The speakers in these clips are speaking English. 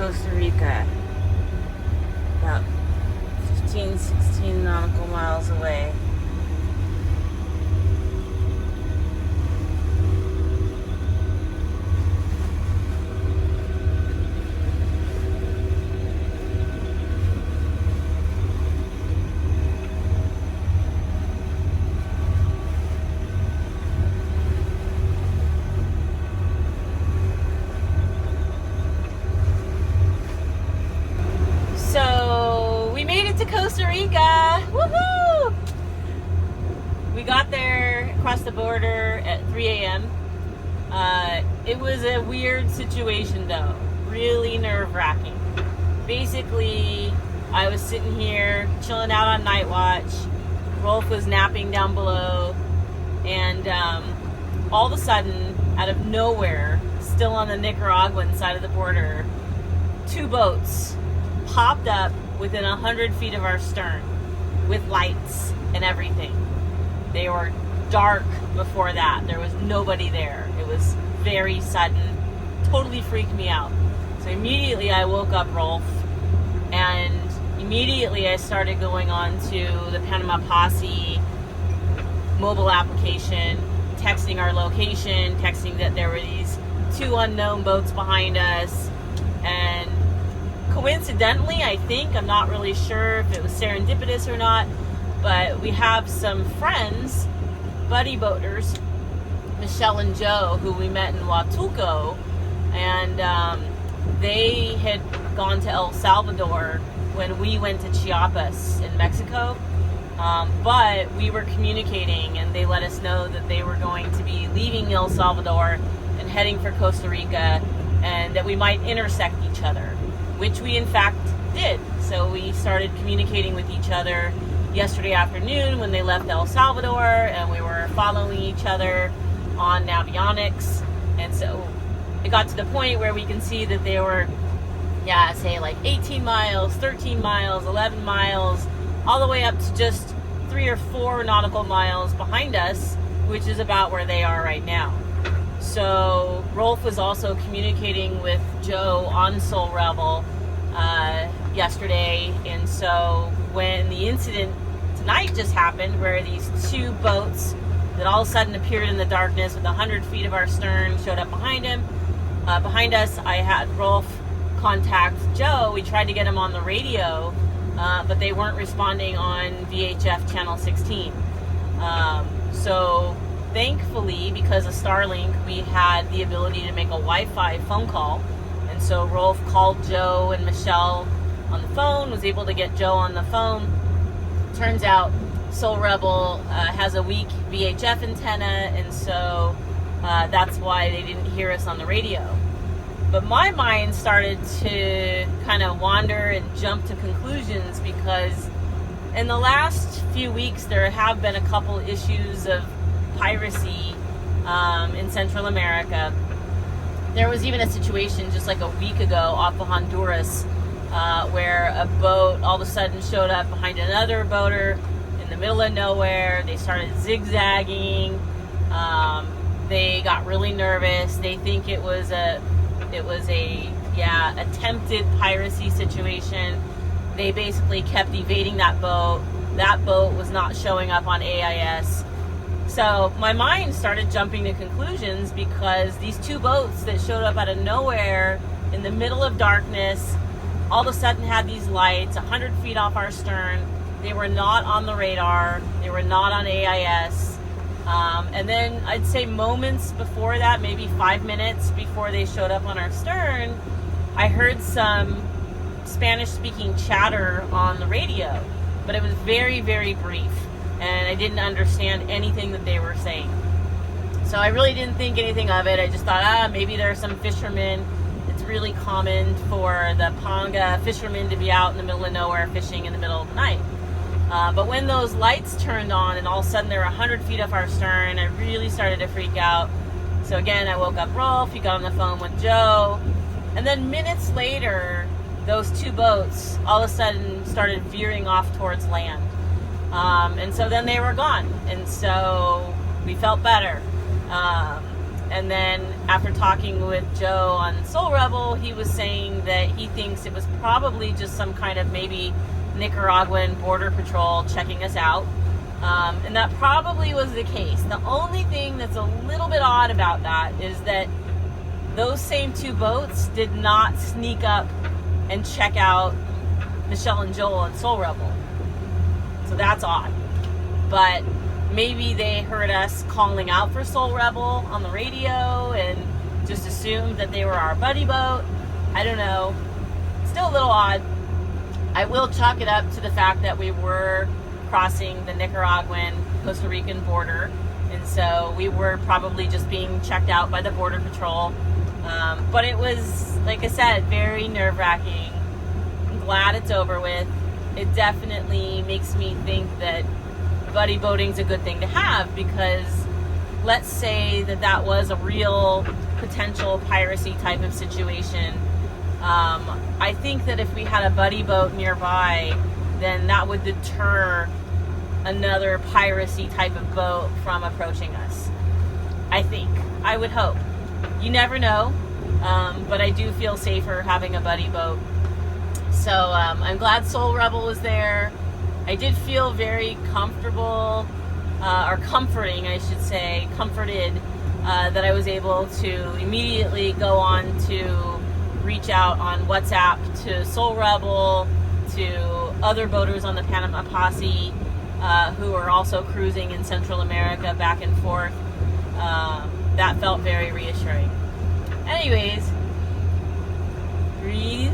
Costa Rica, about 15, 16 nautical miles away. So we made it to Costa Rica. Woohoo! We got there across the border at 3 a.m. It was a weird situation though, really nerve-wracking. Basically, I was sitting here chilling out on night watch. Rolf was napping down below, and all of a sudden, out of nowhere, still on the Nicaraguan side of the border, 2 boats popped up within 100 feet of our stern with lights and everything. They were dark before that. There was nobody there. It was very sudden. Totally freaked me out. So immediately I woke up Rolf, and immediately I started going on to the Panama Posse mobile application, texting our location, texting that there were these 2 unknown boats behind us. And coincidentally, I think, I'm not really sure if it was serendipitous or not, but we have some friends, buddy boaters, Michelle and Joe, who we met in Huatulco, and they had gone to El Salvador when we went to Chiapas in Mexico, but we were communicating, and they let us know that they were going to be leaving El Salvador and heading for Costa Rica, and that we might intersect each other, which we in fact did. So we started communicating with each other yesterday afternoon when they left El Salvador, and we were following each other on Navionics. And so it got to the point where we can see that they were, say like 18 miles, 13 miles, 11 miles, all the way up to just 3 or 4 nautical miles behind us, which is about where they are right now. So Rolf was also communicating with Joe on Soul Rebel yesterday, and so when the incident tonight just happened, where these 2 boats that all of a sudden appeared in the darkness with 100 feet of our stern showed up behind us, I had Rolf contact Joe. We tried to get him on the radio, but they weren't responding on VHF channel 16. So thankfully, because of Starlink, we had the ability to make a Wi-Fi phone call. And so Rolf called Joe and Michelle on the phone, was able to get Joe on the phone. Turns out Soul Rebel has a weak VHF antenna, and so that's why they didn't hear us on the radio. But my mind started to kind of wander and jump to conclusions, because in the last few weeks there have been a couple issues of piracy in Central America. There was even a situation just like a week ago off of Honduras where a boat all of a sudden showed up behind another boater in the middle of nowhere. They started zigzagging. They got really nervous. They think it was a attempted piracy situation. They basically kept evading that boat. That boat was not showing up on AIS. So my mind started jumping to conclusions, because these 2 boats that showed up out of nowhere in the middle of darkness all of a sudden had these lights 100 feet off our stern. They were not on the radar. They were not on AIS. And then I'd say moments before that, maybe 5 minutes before they showed up on our stern, I heard some Spanish-speaking chatter on the radio, but it was very, very brief, and I didn't understand anything that they were saying. So I really didn't think anything of it. I just thought, maybe there are some fishermen. It's really common for the Panga fishermen to be out in the middle of nowhere fishing in the middle of the night. But when those lights turned on and all of a sudden they were 100 feet off our stern, I really started to freak out. So again, I woke up Rolf, he got on the phone with Joe, and then minutes later, those 2 boats all of a sudden started veering off towards land. And so then they were gone, and so we felt better. And then after talking with Joe on Soul Rebel, he was saying that he thinks it was probably just some kind of maybe Nicaraguan border patrol checking us out. And that probably was the case. The only thing that's a little bit odd about that is that those same two boats did not sneak up and check out Michelle and Joel and Soul Rebel. So that's odd. But maybe they heard us calling out for Soul Rebel on the radio and just assumed that they were our buddy boat. I don't know. Still a little odd. I will chalk it up to the fact that we were crossing the Nicaraguan Costa Rican border, and so we were probably just being checked out by the border patrol. But it was, like I said, very nerve-wracking. I'm glad it's over with. It definitely makes me think that buddy boating's a good thing to have, because let's say that was a real potential piracy type of situation. I think that if we had a buddy boat nearby, then that would deter another piracy type of boat from approaching us. I would hope. You never know, but I do feel safer having a buddy boat. So I'm glad Soul Rebel was there. I did feel very comfortable, or comforting, I should say, comforted that I was able to immediately go on to reach out on WhatsApp to Soul Rebel, to other boaters on the Panama Posse who are also cruising in Central America back and forth. That felt very reassuring. Anyways, breathe.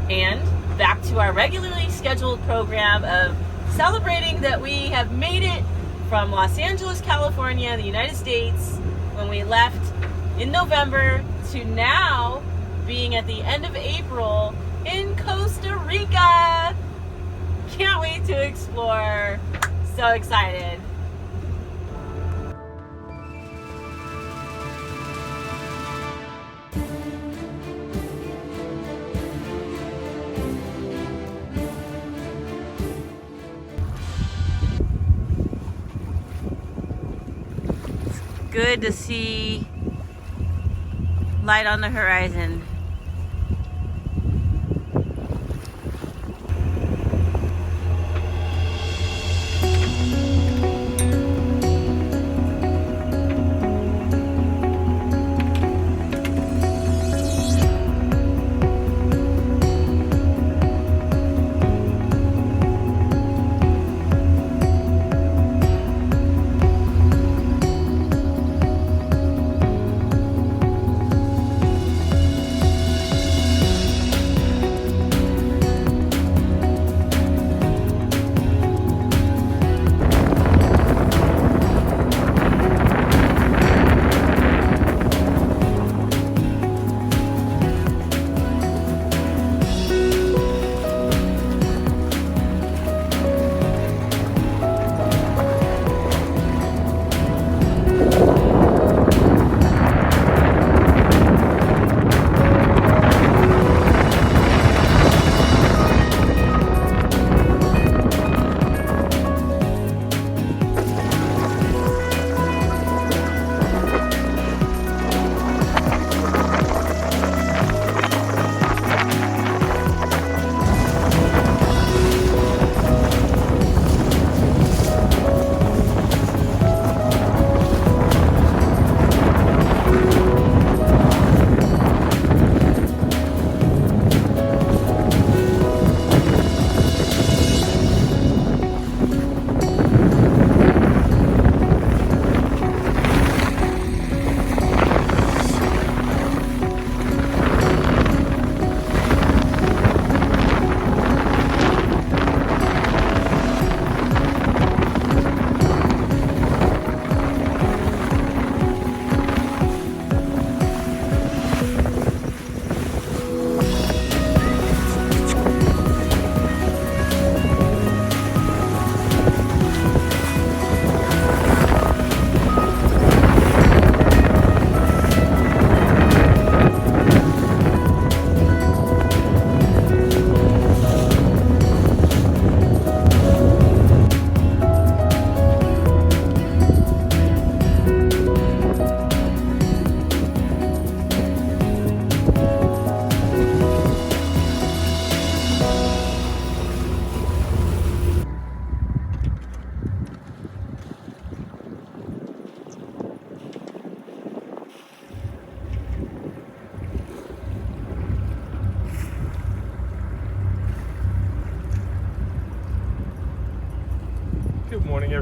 And back to our regularly scheduled program of celebrating that we have made it from Los Angeles, California, the United States, when we left in November, to now being at the end of April in Costa Rica. Can't wait to explore. So excited. Good to see light on the horizon.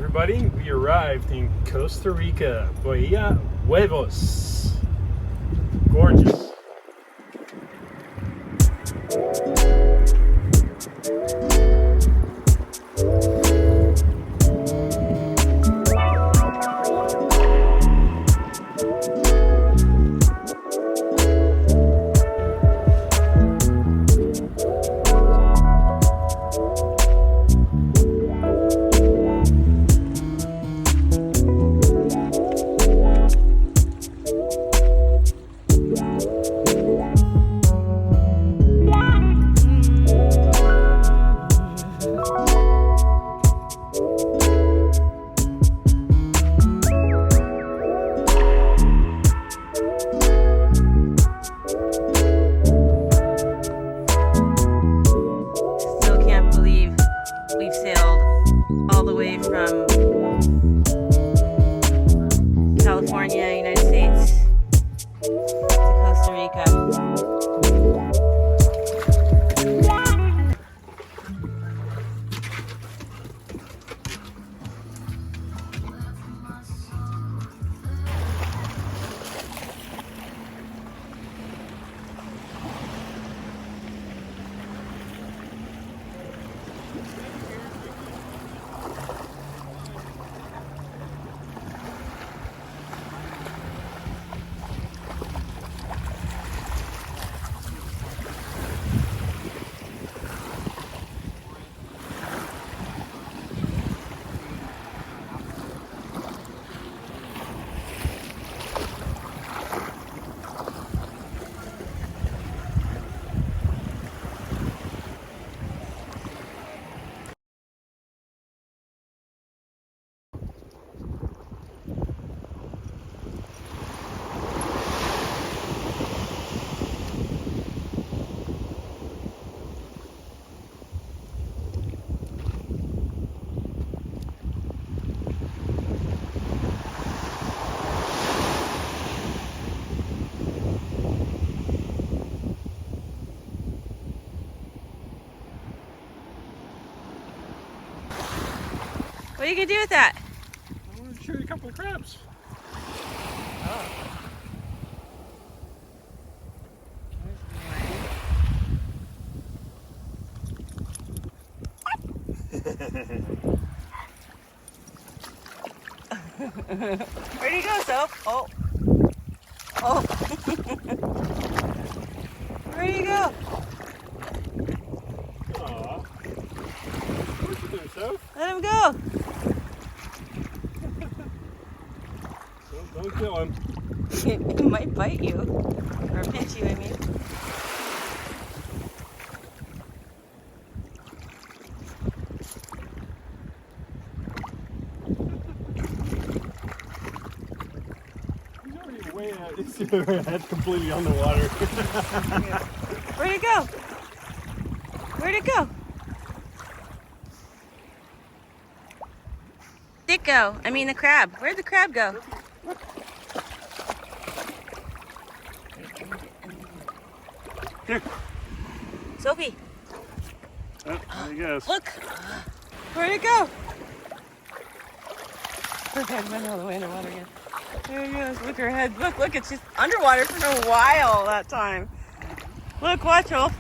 everybody. We arrived in Costa Rica, Bahia Huevos. Gorgeous. California, United States, to Costa Rica. What are you gonna do with that? I want to show you a couple of crabs. Where'd he go, Soap? Oh. Oh. Where'd he go? Aww. What's he doing, Soph? Let him go. Don't kill him. He might bite you. Or pinch you, I mean. He's already way out. His head's completely on the water. Where'd it go? Where'd it go? Dick go? I mean the crab. Where'd the crab go? Here. Sophie. Oh, there he goes. Look. Where'd it go? Her head went all the way underwater again. There it goes. Look, her head. Look, it's just underwater for a while that time. Look, watch, Wolf.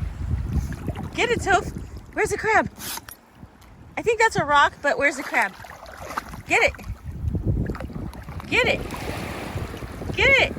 Get it, Soph. Where's the crab? I think that's a rock, but where's the crab? Get it. Get it. Get it.